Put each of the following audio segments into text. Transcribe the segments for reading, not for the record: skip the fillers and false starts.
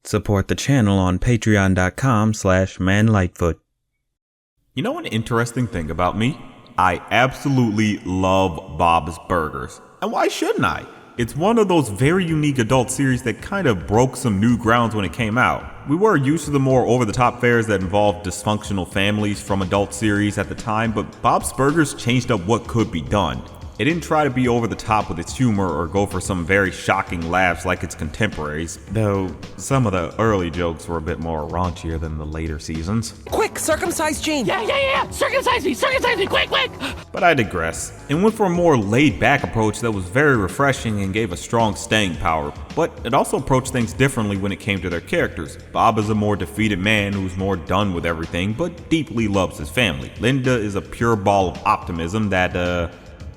Support the channel on patreon.com/manlightfoot. You know an interesting thing about me? I absolutely love Bob's Burgers. And why shouldn't I? It's one of those very unique adult series that kind of broke some new grounds when it came out. We were used to the more over-the-top fares that involved dysfunctional families from adult series at the time, but Bob's Burgers changed up what could be done. It didn't try to be over the top with its humor or go for some very shocking laughs like its contemporaries, though some of the early jokes were a bit more raunchier than the later seasons. Quick, circumcise Gene! Yeah! Circumcise me, quick! But I digress, and went for a more laid-back approach that was very refreshing and gave a strong staying power, but it also approached things differently when it came to their characters. Bob is a more defeated man who's more done with everything, but deeply loves his family. Linda is a pure ball of optimism that,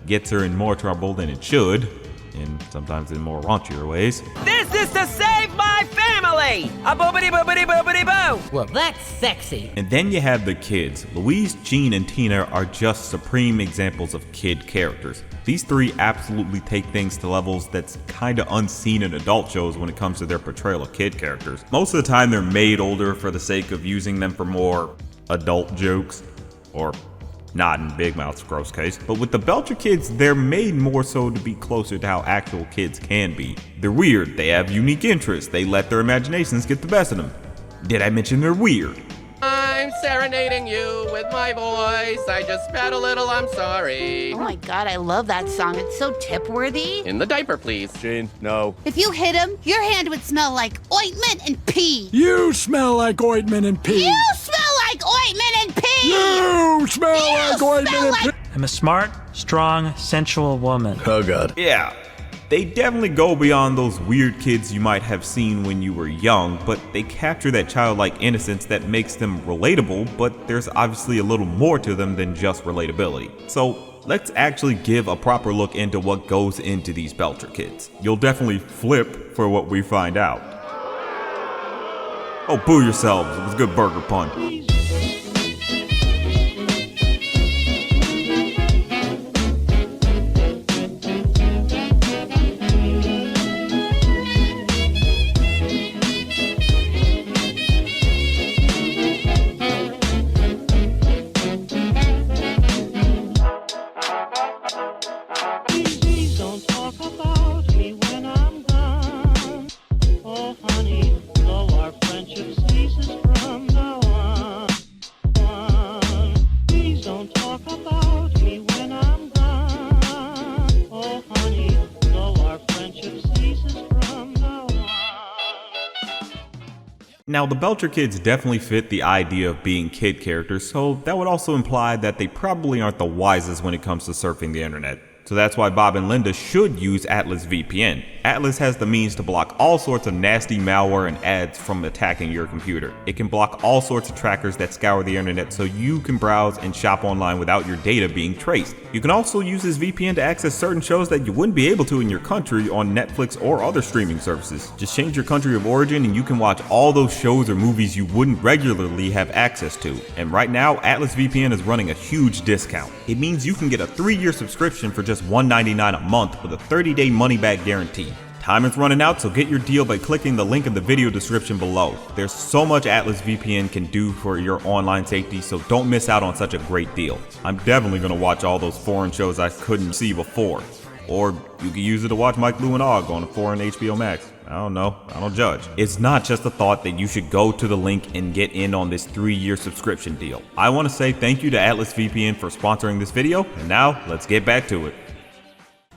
gets her in more trouble than it should, and sometimes in more raunchier ways. This is to save my family! A boobity boobity boobity boo! Well, that's sexy. And then you have the kids. Louise, Jean, and Tina are just supreme examples of kid characters. These three absolutely take things to levels that's kinda unseen in adult shows when it comes to their portrayal of kid characters. Most of the time they're made older for the sake of using them for more adult jokes, or not in Big Mouth's gross case. But with the Belcher kids, they're made more so to be closer to how actual kids can be. They're weird, they have unique interests, they let their imaginations get the best of them. Did I mention they're weird? I'm serenading you with my voice. I just spat a little, I'm sorry. Oh my god, I love that song. It's so tip-worthy. In the diaper, please. Gene, no. If you hit him, your hand would smell like ointment and pee. You smell like ointment and pee. You smell like ointment and pee. You smell like ointment and pee. I'm a smart, strong, sensual woman. Oh god. Yeah, they definitely go beyond those weird kids you might have seen when you were young, but they capture that childlike innocence that makes them relatable, but there's obviously a little more to them than just relatability. So let's actually give a proper look into what goes into these Belcher kids. You'll definitely flip for what we find out. Oh, boo yourselves, it was a good burger pun. Now, the Belcher kids definitely fit the idea of being kid characters, so that would also imply that they probably aren't the wisest when it comes to surfing the internet. So that's why Bob and Linda should use Atlas VPN. Atlas has the means to block all sorts of nasty malware and ads from attacking your computer. It can block all sorts of trackers that scour the internet so you can browse and shop online without your data being traced. You can also use this VPN to access certain shows that you wouldn't be able to in your country on Netflix or other streaming services. Just change your country of origin and you can watch all those shows or movies you wouldn't regularly have access to. And right now, Atlas VPN is running a huge discount. It means you can get a 3-year subscription for just $1.99 a month with a 30-day money-back guarantee. Time is running out, so get your deal by clicking the link in the video description below. There's so much Atlas VPN can do for your online safety, so don't miss out on such a great deal. I'm definitely gonna watch all those foreign shows I couldn't see before. Or you can use it to watch Mike, Lou, and Og on a foreign HBO Max. I don't know, I don't judge. It's not just a thought that you should go to the link and get in on this 3-year subscription deal. I wanna say thank you to Atlas VPN for sponsoring this video, and now let's get back to it.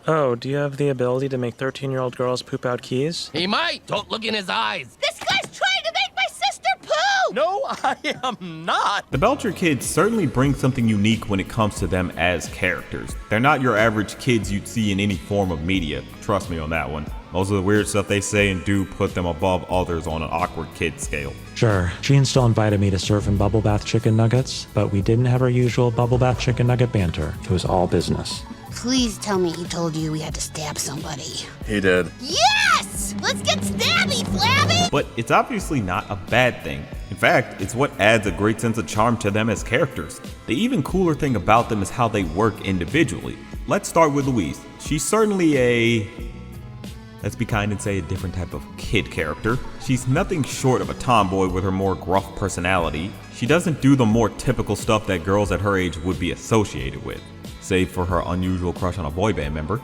Oh, do you have the ability to make 13-year-old girls poop out keys? He might. Don't look in his eyes. This guy's trying to make my sister poo. No, I am not. The Belcher kids certainly bring something unique when it comes to them as characters. They're not your average kids you'd see in any form of media. Trust me on that one. Most of the weird stuff they say and do put them above others on an awkward kid scale. Sure, Gene still invited me to surf in bubble bath chicken nuggets, but we didn't have our usual bubble bath chicken nugget banter. It was all business. Please tell me he told you we had to stab somebody. He did. Yes! Let's get stabby, Flabby! But it's obviously not a bad thing. In fact, it's what adds a great sense of charm to them as characters. The even cooler thing about them is how they work individually. Let's start with Louise. She's certainly a let's be kind and say a different type of kid character. She's nothing short of a tomboy with her more gruff personality. She doesn't do the more typical stuff that girls at her age would be associated with, save for her unusual crush on a boy band member.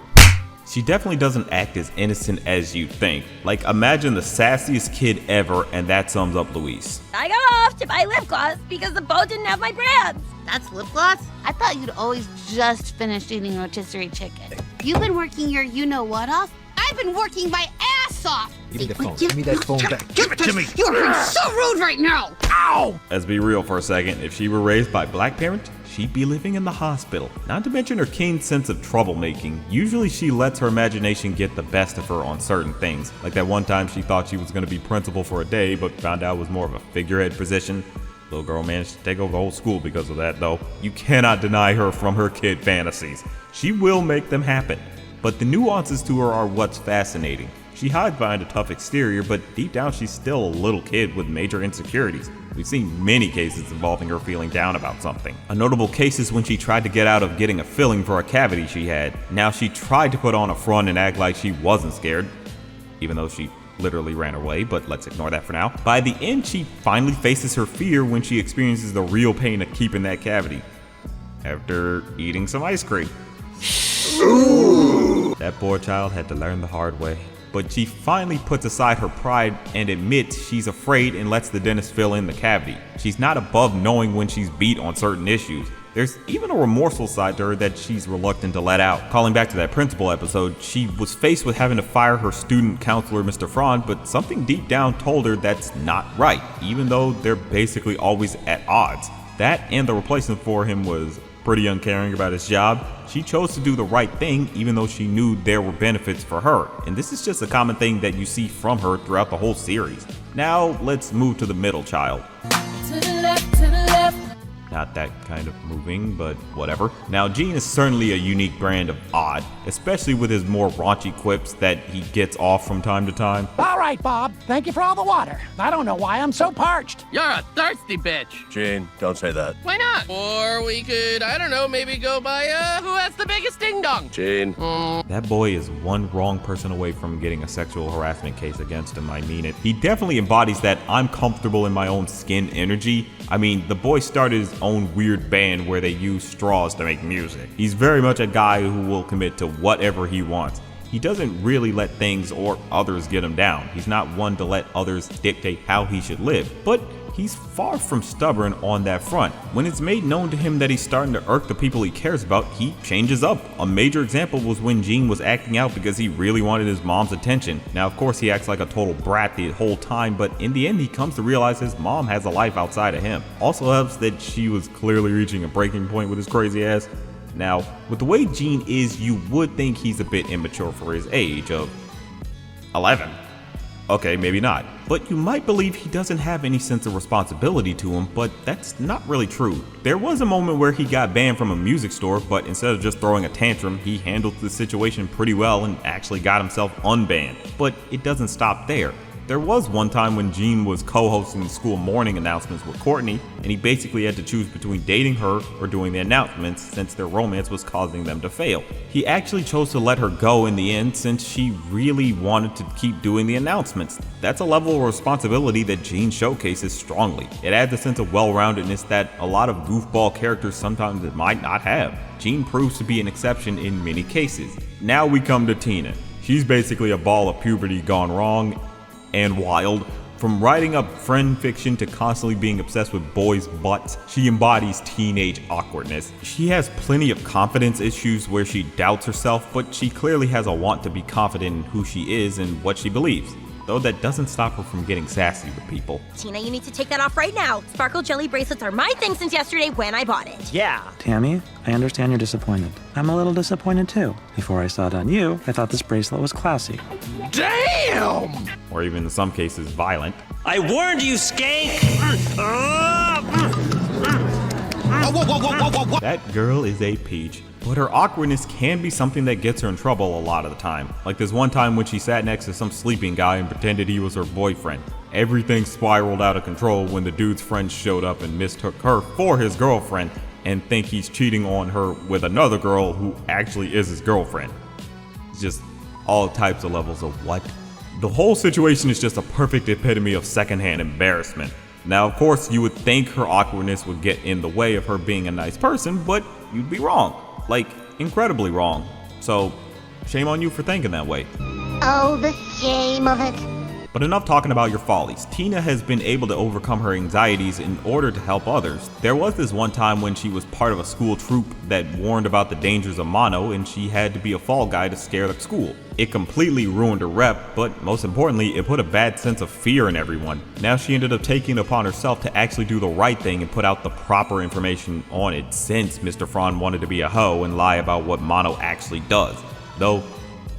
She definitely doesn't act as innocent as you think. Like, imagine the sassiest kid ever, and that sums up Louise. I got off to buy lip gloss because the boat didn't have my brands. That's lip gloss? I thought you'd always just finished eating rotisserie chicken. You've been working your you-know-what off? I've been working my ass off! Give me the phone. Give me that phone back. Give it to me! You're being so rude right now! Ow! Let's be real for a second. If she were raised by black parents, she'd be living in the hospital. Not to mention her keen sense of troublemaking. Usually she lets her imagination get the best of her on certain things. Like that one time she thought she was going to be principal for a day, but found out it was more of a figurehead position. Little girl managed to take over the whole school because of that, though. You cannot deny her from her kid fantasies. She will make them happen. But the nuances to her are what's fascinating. She hides behind a tough exterior, but deep down she's still a little kid with major insecurities. We've seen many cases involving her feeling down about something. A notable case is when she tried to get out of getting a filling for a cavity she had. Now she tried to put on a front and act like she wasn't scared, even though she literally ran away, but let's ignore that for now. By the end, she finally faces her fear when she experiences the real pain of keeping that cavity after eating some ice cream. That poor child had to learn the hard way. But she finally puts aside her pride and admits she's afraid and lets the dentist fill in the cavity. She's not above knowing when she's beat on certain issues. There's even a remorseful side to her that she's reluctant to let out. Calling back to that principal episode, she was faced with having to fire her student counselor, Mr. Frond, but something deep down told her that's not right, even though they're basically always at odds. That and the replacement for him was pretty uncaring about his job. She chose to do the right thing even though she knew there were benefits for her, and this is just a common thing that you see from her throughout the whole series. Now let's move to the middle child. To the left, to the left. Not that kind of moving, but whatever. Now, Gene is certainly a unique brand of odd, especially with his more raunchy quips that he gets off from time to time. All right, Bob. Thank you for all the water. I don't know why I'm so parched. You're a thirsty bitch. Gene, don't say that. Why not? Or we could, I don't know, maybe go by, who has the biggest ding-dong? Gene. That boy is one wrong person away from getting a sexual harassment case against him, I mean it. He definitely embodies that I'm comfortable in my own skin energy. I mean, the boy started his own weird band where they use straws to make music. He's very much a guy who will commit to whatever he wants. He doesn't really let things or others get him down. He's not one to let others dictate how he should live, but he's far from stubborn on that front. When it's made known to him that he's starting to irk the people he cares about, he changes up. A major example was when Gene was acting out because he really wanted his mom's attention. Now, of course, he acts like a total brat the whole time, but in the end, he comes to realize his mom has a life outside of him. Also helps that she was clearly reaching a breaking point with his crazy ass. Now, with the way Gene is, you would think he's a bit immature for his age of 11. Okay, maybe not. But you might believe he doesn't have any sense of responsibility to him, but that's not really true. There was a moment where he got banned from a music store, but instead of just throwing a tantrum, he handled the situation pretty well and actually got himself unbanned. But it doesn't stop there. There was one time when Gene was co-hosting the school morning announcements with Courtney, and he basically had to choose between dating her or doing the announcements since their romance was causing them to fail. He actually chose to let her go in the end since she really wanted to keep doing the announcements. That's a level of responsibility that Gene showcases strongly. It adds a sense of well-roundedness that a lot of goofball characters sometimes might not have. Gene proves to be an exception in many cases. Now we come to Tina. She's basically a ball of puberty gone wrong and wild. From writing up friend fiction to constantly being obsessed with boys' butts, she embodies teenage awkwardness. She has plenty of confidence issues where she doubts herself, but she clearly has a want to be confident in who she is and what she believes. Though that doesn't stop her from getting sassy with people. Tina, you need to take that off right now. Sparkle jelly bracelets are my thing since yesterday when I bought it. Yeah. Tammy, I understand you're disappointed. I'm a little disappointed too. Before I saw it on you, I thought this bracelet was classy. Damn! Or even in some cases violent. I warned you, skank! That girl is a peach. But her awkwardness can be something that gets her in trouble a lot of the time. Like this one time when she sat next to some sleeping guy and pretended he was her boyfriend. Everything spiraled out of control when the dude's friends showed up and mistook her for his girlfriend and think he's cheating on her with another girl who actually is his girlfriend. It's just All types of levels of what? The whole situation is just a perfect epitome of secondhand embarrassment. Now, of course, you would think her awkwardness would get in the way of her being a nice person, but you'd be wrong. Like, incredibly wrong. So, shame on you for thinking that way. Oh, the shame of it. But enough talking about your follies. Tina has been able to overcome her anxieties in order to help others. There was this one time when she was part of a school troop that warned about the dangers of mono, and she had to be a fall guy to scare the school. It completely ruined her rep, but most importantly, it put a bad sense of fear in everyone. Now she ended up taking it upon herself to actually do the right thing and put out the proper information on it, since Mr. Fron wanted to be a hoe and lie about what mono actually does. Though,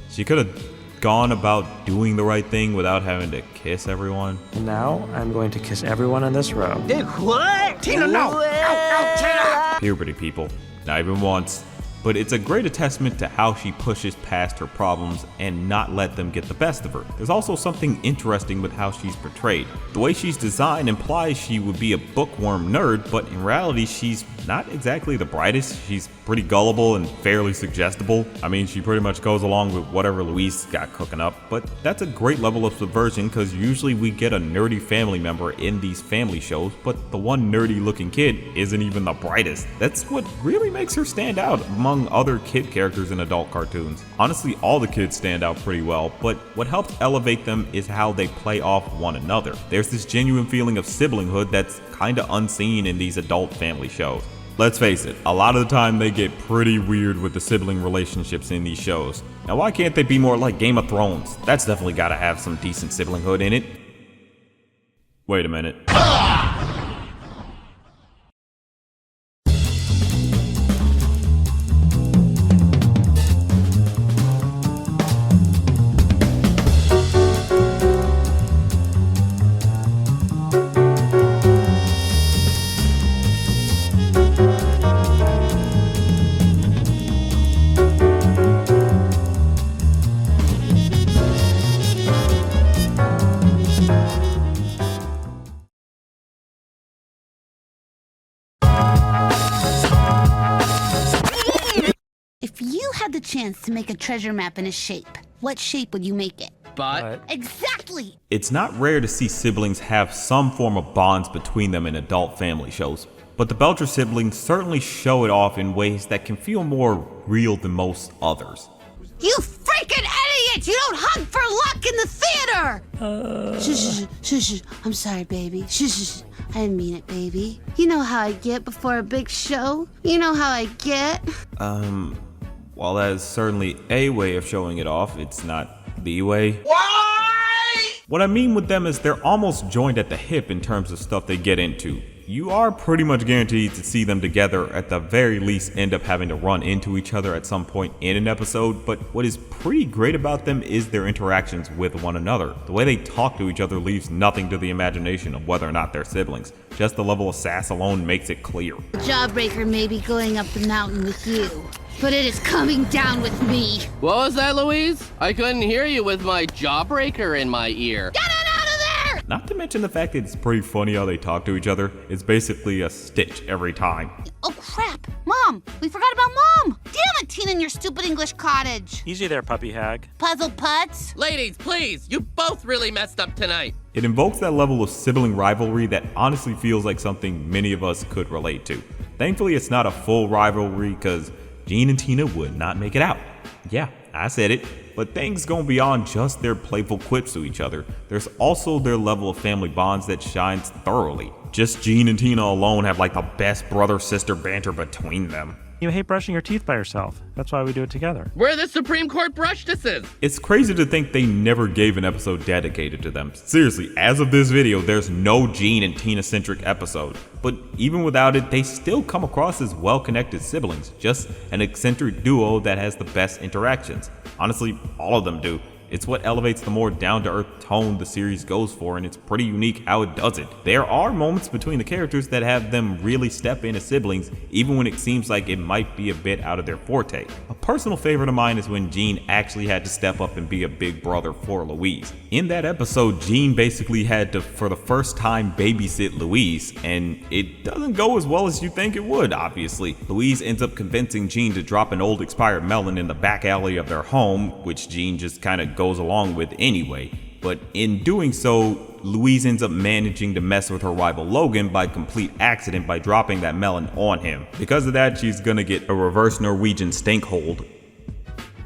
she could have gone about doing the right thing without having to kiss everyone. And now I'm going to kiss everyone in this row. What? Tina, no! No, Tina! Puberty, people. Not even once. But it's a great testament to how she pushes past her problems and not let them get the best of her. There's also something interesting with how she's portrayed. The way she's designed implies she would be a bookworm nerd, but in reality she's not exactly the brightest. She's pretty gullible and fairly suggestible. I mean, she pretty much goes along with whatever Louise got cooking up, but that's a great level of subversion because usually we get a nerdy family member in these family shows, but the one nerdy looking kid isn't even the brightest. That's what really makes her stand out among other kid characters in adult cartoons. Honestly, all the kids stand out pretty well, but what helps elevate them is how they play off one another. There's this genuine feeling of siblinghood that's kinda unseen in these adult family shows. Let's face it, a lot of the time they get pretty weird with the sibling relationships in these shows. Now why can't they be more like Game of Thrones? That's definitely gotta have some decent siblinghood in it. Wait a minute. If you had the chance to make a treasure map in a shape, what shape would you make it? But Exactly! It's not rare to see siblings have some form of bonds between them in adult family shows, but the Belcher siblings certainly show it off in ways that can feel more real than most others. You freaking idiot! You don't hug for luck in the theater! Shush. I'm sorry, baby. Shush. I didn't mean it, baby. You know how I get before a big show? You know how I get? While that is certainly a way of showing it off, it's not the way. Why? What I mean with them is they're almost joined at the hip in terms of stuff they get into. You are pretty much guaranteed to see them together, at the very least end up having to run into each other at some point in an episode, but what is pretty great about them is their interactions with one another. The way they talk to each other leaves nothing to the imagination of whether or not they're siblings. Just the level of sass alone makes it clear. Jawbreaker may be going up the mountain with you, but it is coming down with me. what was that, Louise? I couldn't hear you with my jawbreaker in my ear. Get it out of there! Not to mention the fact that it's pretty funny how they talk to each other. It's basically a stitch every time. Oh crap! Mom! We forgot about Mom! Damn it, Tina and your stupid English cottage! Easy there, puppy hag. Puzzle putts? Ladies, please, you both really messed up tonight. It invokes that level of sibling rivalry that honestly feels like something many of us could relate to. Thankfully, it's not a full rivalry because Gene and Tina would not make it out. Yeah, I said it. But things go beyond just their playful quips to each other. There's also their level of family bonds that shines thoroughly. Just Gene and Tina alone have like the best brother-sister banter between them. You hate brushing your teeth by yourself. That's why we do it together. We're the Supreme Court brushtesses. It's crazy to think they never gave an episode dedicated to them. Seriously, as of this video, there's no Gene and Tina-centric episode. But even without it, they still come across as well-connected siblings, just an eccentric duo that has the best interactions. Honestly, all of them do. It's what elevates the more down-to-earth tone the series goes for, and it's pretty unique how it does it. There are moments between the characters that have them really step in as siblings, even when it seems like it might be a bit out of their forte. A personal favorite of mine is when Gene actually had to step up and be a big brother for Louise. In that episode, Gene basically had to, for the first time, babysit Louise, and it doesn't go as well as you think it would, obviously. Louise ends up convincing Gene to drop an old expired melon in the back alley of their home, which Gene just kind of goes along with anyway. But in doing so, Louise ends up managing to mess with her rival Logan by complete accident by dropping that melon on him. Because of that, she's gonna get a reverse Norwegian stink hold.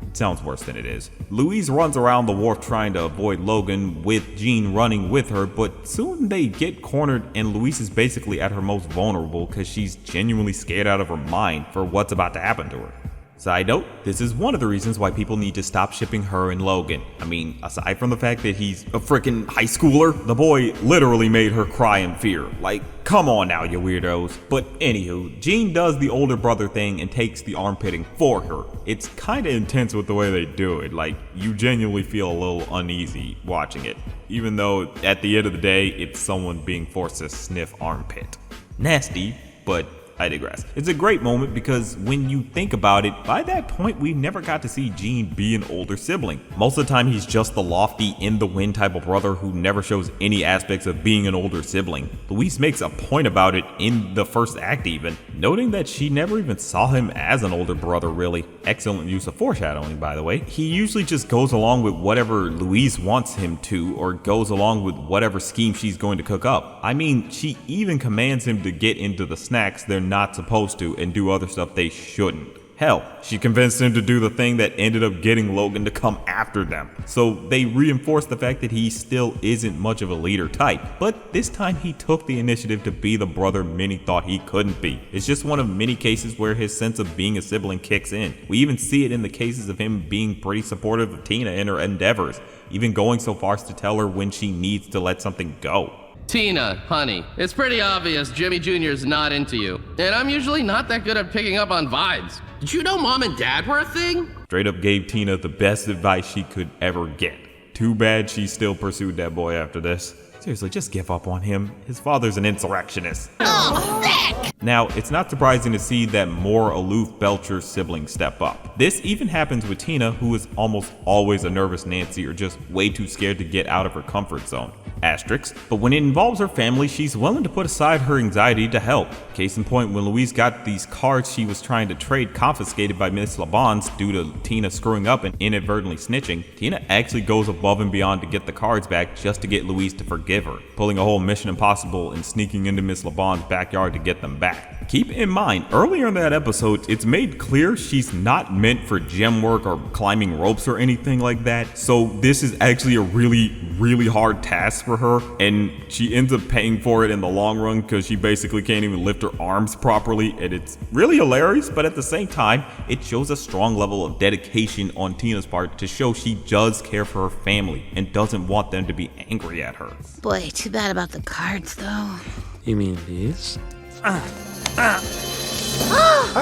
It sounds worse than it is. Louise runs around the wharf trying to avoid Logan, with Gene running with her, but soon they get cornered and Louise is basically at her most vulnerable because she's genuinely scared out of her mind for what's about to happen to her. Side note, this is one of the reasons why people need to stop shipping her and Logan. I mean, aside from the fact that he's a freaking high schooler, the boy literally made her cry in fear. Like, come on now, you weirdos. But anywho, Gene does the older brother thing and takes the armpitting for her. It's kinda intense with the way they do it. Like, you genuinely feel a little uneasy watching it. Even though, at the end of the day, it's someone being forced to sniff armpit. Nasty, but I digress. It's a great moment because when you think about it, by that point we never got to see Gene be an older sibling. Most of the time he's just the lofty, in-the-wind type of brother who never shows any aspects of being an older sibling. Louise makes a point about it in the first act even, noting that she never even saw him as an older brother really. Excellent use of foreshadowing, by the way. He usually just goes along with whatever Louise wants him to, or goes along with whatever scheme she's going to cook up. I mean, she even commands him to get into the snacks they're not supposed to and do other stuff they shouldn't. Hell, she convinced him to do the thing that ended up getting Logan to come after them. So they reinforce the fact that he still isn't much of a leader type, but this time he took the initiative to be the brother many thought he couldn't be. It's just one of many cases where his sense of being a sibling kicks in. We even see it in the cases of him being pretty supportive of Tina in her endeavors, even going so far as to tell her when she needs to let something go. Tina, honey, it's pretty obvious Jimmy Jr.'s not into you, and I'm usually not that good at picking up on vibes. Did you know Mom and Dad were a thing? Straight up gave Tina the best advice she could ever get. Too bad she still pursued that boy after this. Seriously, just give up on him. His father's an insurrectionist. Oh, sick! Now, it's not surprising to see that more aloof Belcher siblings step up. This even happens with Tina, who is almost always a nervous Nancy or just way too scared to get out of her comfort zone. Asterisk. But when it involves her family, she's willing to put aside her anxiety to help. Case in point, when Louise got these cards she was trying to trade confiscated by Miss LeBon's due to Tina screwing up and inadvertently snitching, Tina actually goes above and beyond to get the cards back just to get Louise to forgive her, pulling a whole Mission Impossible and sneaking into Miss LeBon's backyard to get them back. Keep in mind, earlier in that episode, it's made clear she's not meant for gem work or climbing ropes or anything like that, so this is actually a really hard task for her, and she ends up paying for it in the long run because she basically can't even lift her arms properly, and it's really hilarious, but at the same time, it shows a strong level of dedication on Tina's part to show she does care for her family and doesn't want them to be angry at her. Boy, too bad about the cards, though. You mean these? Our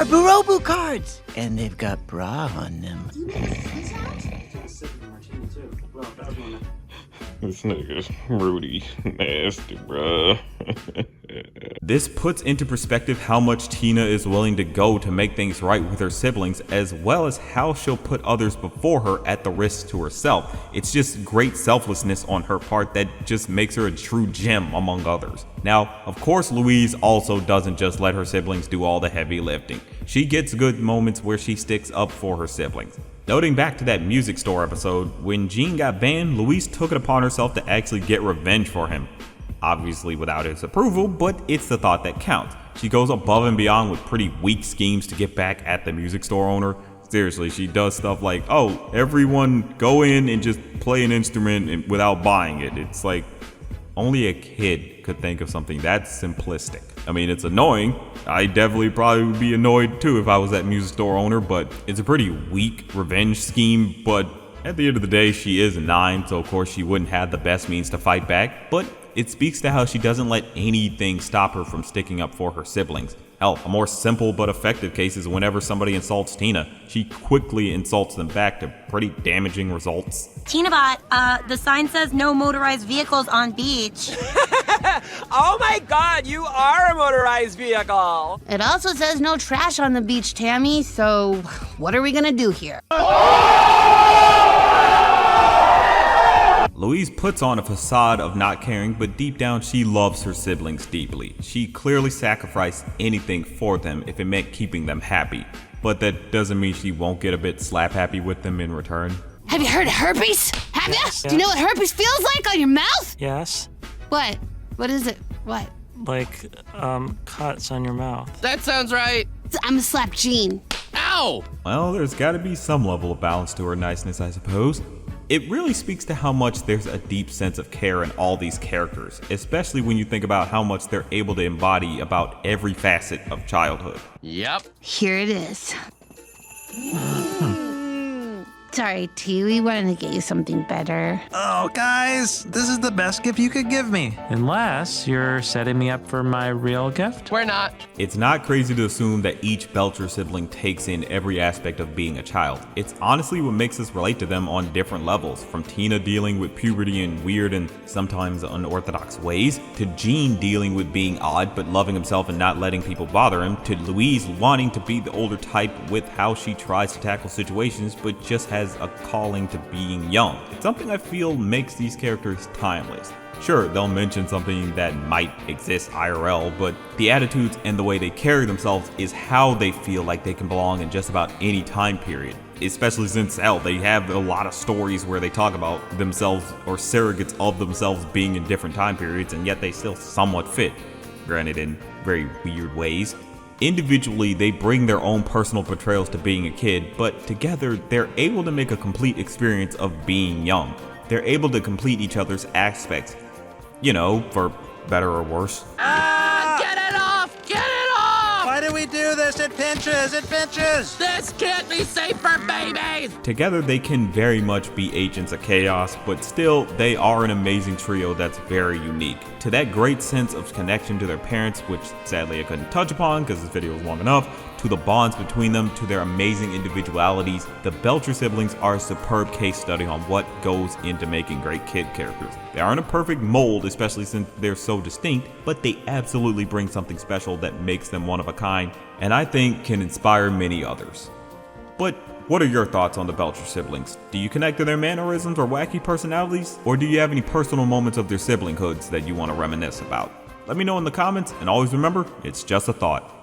Barobu cards! And they've got bra on them. This nigga's Rudy nasty, bruh. This puts into perspective how much Tina is willing to go to make things right with her siblings, as well as how she'll put others before her at the risk to herself. It's just great selflessness on her part that just makes her a true gem among others. Now, of course, Louise also doesn't just let her siblings do all the heavy lifting. She gets good moments where she sticks up for her siblings. Noting back to that music store episode, when Gene got banned, Louise took it upon herself to actually get revenge for him. Obviously without his approval, but it's the thought that counts. She goes above and beyond with pretty weak schemes to get back at the music store owner. Seriously, she does stuff like, oh, everyone go in and just play an instrument without buying it. It's like, only a kid could think of something that simplistic. I mean, it's annoying. I definitely probably would be annoyed too if I was that music store owner, but it's a pretty weak revenge scheme. But at the end of the day, she is 9, so of course she wouldn't have the best means to fight back. But it speaks to how she doesn't let anything stop her from sticking up for her siblings. Hell, a more simple but effective case is whenever somebody insults Tina, she quickly insults them back to pretty damaging results. Tinabot, the sign says no motorized vehicles on beach. Oh my god, you are a motorized vehicle! It also says no trash on the beach, Tammy, so what are we gonna do here? Louise puts on a facade of not caring, but deep down she loves her siblings deeply. She clearly sacrificed anything for them if it meant keeping them happy. But that doesn't mean she won't get a bit slap happy with them in return. Have you heard of herpes? Have Yes. you? Do you know what herpes feels like on your mouth? Yes? What? What is it? What? Like, cuts on your mouth. That sounds right. I'm gonna slap Jean. Ow! Well, there's gotta be some level of balance to her niceness, I suppose. It really speaks to how much there's a deep sense of care in all these characters, especially when you think about how much they're able to embody about every facet of childhood. Yep. Here it is. Sorry, T. We wanted to get you something better. Oh, guys, this is the best gift you could give me. Unless you're setting me up for my real gift. We're not. It's not crazy to assume that each Belcher sibling takes in every aspect of being a child. It's honestly what makes us relate to them on different levels, from Tina dealing with puberty in weird and sometimes unorthodox ways, to Jean dealing with being odd but loving himself and not letting people bother him, to Louise wanting to be the older type with how she tries to tackle situations but just has a calling to being young. It's something I feel makes these characters timeless. Sure, they'll mention something that might exist IRL, but the attitudes and the way they carry themselves is how they feel like they can belong in just about any time period. Especially since, hell, they have a lot of stories where they talk about themselves or surrogates of themselves being in different time periods, and yet they still somewhat fit, granted in very weird ways. Individually, they bring their own personal portrayals to being a kid, but together, they're able to make a complete experience of being young. They're able to complete each other's aspects, you know, for better or worse. Get it off! Get it off! Why do we do this? It pinches! It pinches! This can't be safe for babies! Together, they can very much be agents of chaos, but still, they are an amazing trio that's very unique. To that great sense of connection to their parents, which sadly I couldn't touch upon because this video was long enough, to the bonds between them, to their amazing individualities, the Belcher siblings are a superb case study on what goes into making great kid characters. They aren't a perfect mold, especially since they're so distinct, but they absolutely bring something special that makes them one of a kind, and I think can inspire many others. But what are your thoughts on the Belcher siblings? Do you connect to their mannerisms or wacky personalities? Or do you have any personal moments of their siblings-hoods that you want to reminisce about? Let me know in the comments, and always remember, it's just a thought.